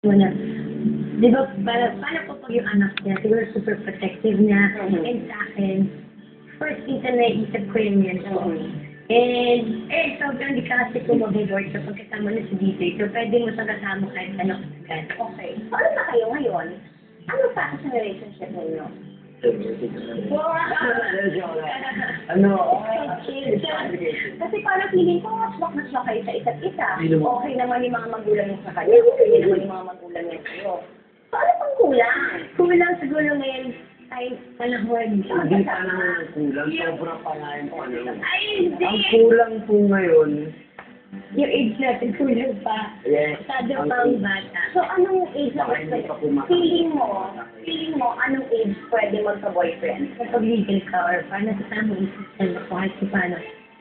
mo na, di ba, paano po pag yung anak niya, siguro super protective niya, and sa akin, first thing na naisip ko yun yan po. And, sobrang di kasi ko mag-board kapag kasama na si DJ, so pwede mo sa kasama kahit ano agad. Okay. So, ano na kayo ngayon? Ano pa sa relationship ninyo? Ano? Kasi parang feeling ko, mas kayo sa isa't isa. Okay naman yung mga magulang niya sa kanya. Okay naman yung mga magulang niya sa'yo. So, ano pang kulang? Kulang siguro ngayon ay panahon. Hindi pa naman kulang. Sobra pa nga yung panahon. Ay, hindi! Ang kulang po ngayon, Yung age natin kulang pa. yes, Masyado pang bata. So, anong age na Baka hindi pa feeling mo, anong age pwede magka-boyfriend? Kapag legal ka or paano kasama yung system na kahit kung paano,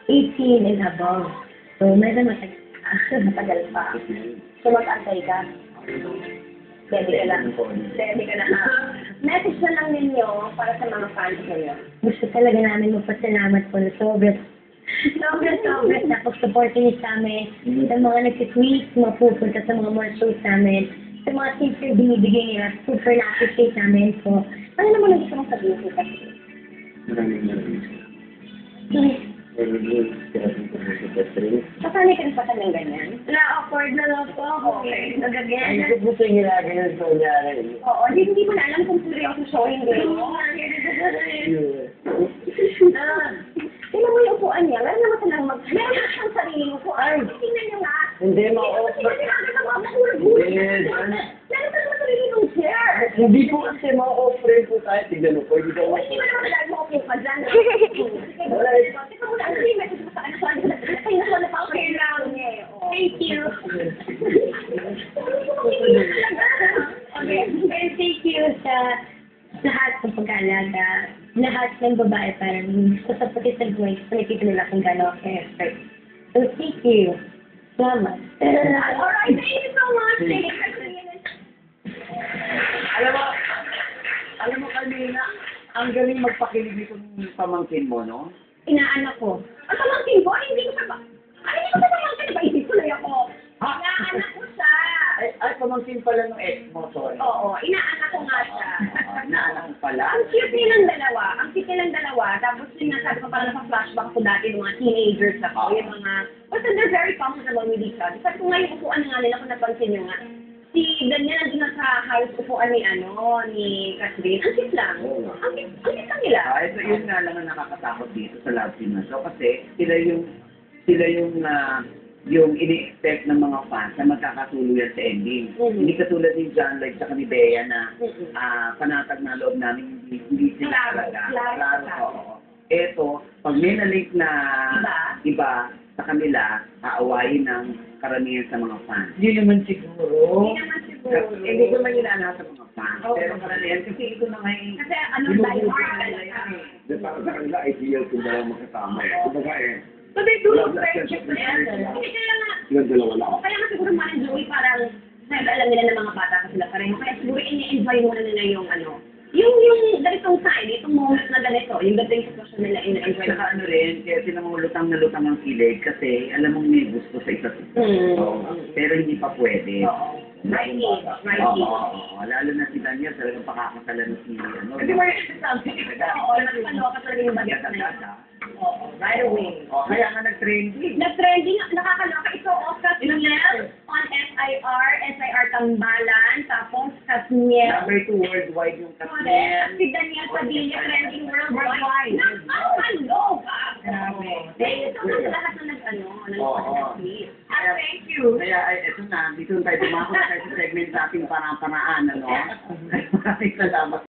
18 and above. So, medyo Matagal pa. So, mag-antay ka. Pwede ka lang. Pwede ka na. Message na lang ninyo para sa mga fans ninyo. Gusto talaga namin magpasalamat po na sobrang tapos supporting niyo sa amin, sa mga nag-tweet, mga pupunta sa mga shows namin, sa mga tips na binibigay niya, super na-appreciate namin po. Ano naman ang gusto mong sabihin ko kasi? Kasanay ka na sa kanyang ganyan? Na-awkward na lang po ako. Ang Nagagyan. gusto niya lagi ng nangyari. Oo, hindi mo na alam kung seryoso siya o hindi. Tingnan mo yung upuan niya. Meron naman siyang sariling upuan. Tingnan niyo nga. Hindi, Tingnan niyo nga. Yes. Meron ka naman sariling chair. Hindi po kasi ma-offer po tayo. Tignan mo po, hindi ko Hindi mo naman talaga mo ka dyan. Tingnan mo na. Ano yung message mo sa kanya? Kaya na wala pa ako kailangan niya eh. Thank you. Okay, and thank you sa lahat ng pag-aalaga. Lahat ng babae parang gusto sa pati sa buhay, nakikita nila kung gano'n ako effort. So, thank you. Salamat. Alright, thank you so much. Alam mo kanina, ang galing magpakilig itong pamangkin mo, no? Inaanak ko. Ang pamangkin ko, hindi ko sa hindi ko sa pamangkin. Iba-isip ko na ako. Ha? Inaanak ko siya. Ay, pamangkin pala ng ex mo, sorry. Oo, inaanak ko nga siya. Naanak mo pala? Ang cute nilang dalawa. Ang cute nilang dalawa. Tapos yung nasabi ko parang nasa-flashback ko dati ng mga teenagers ako. Yung mga, basta they're very comfortable with each other. Sabi ko nga yung upuan na nga nila kung napansin nyo nga. Si Daniel nandun na sa house upuan ni Catherine. Ang cute lang. Ang cute lang nila. Ito yun nga lang ang nakakatakot dito sa love team na show kasi sila yung ini-expect ng mga fans na magkakatuluyan sa ending. Hindi katulad ni John Lloyd sa ni Bea na panatag na loob namin hindi sila talaga. Klaro. Eto, pag may na-link na iba sa kanila, aawayin ng karamihan sa mga fans. Hindi naman siguro. Hindi ko man yun sa mga fans. Pero karamihan, kasi ito na ngayon. Kasi anong die-hard talaga. Para sa kanila, ideal kung dalawa magkasama eh. Kumbaga eh, So they do look friendship na yan. Hindi kaya nga, silang dalawa lang. kaya nga siguro man and Joey parang, alam nila ng mga bata pa sila pareho. Kaya siguro ini-enjoy muna nila yung yung ganitong side, itong moment na ganito, yung dating sitwasyon nila ini-enjoy. Saka ano rin, kaya sila mga lutang na lutang ang kilig kasi alam mong may gusto sa isa't isa. Pero hindi pa pwede. Right. Lalo na si Daniel, talagang pakakasala na si Kasi we're something. Oo, nagpaloka talaga yung bagay na yun. Oo, right away. Kaya nga nag-trending. Nag-trending, nakakaloka. Ito, Kasniel on SIR Tambalan, tapos Kasniel. Number 2 worldwide yung Correct. Kasniel. Si Daniel Padilla, trending worldwide. Nakakaloka. Thank you so much sa lahat na nag-tweet. Thank you. Kaya eto na, dito tayo dumako na tayo sa segment nating parang-paraan, ano? Maraming salamat.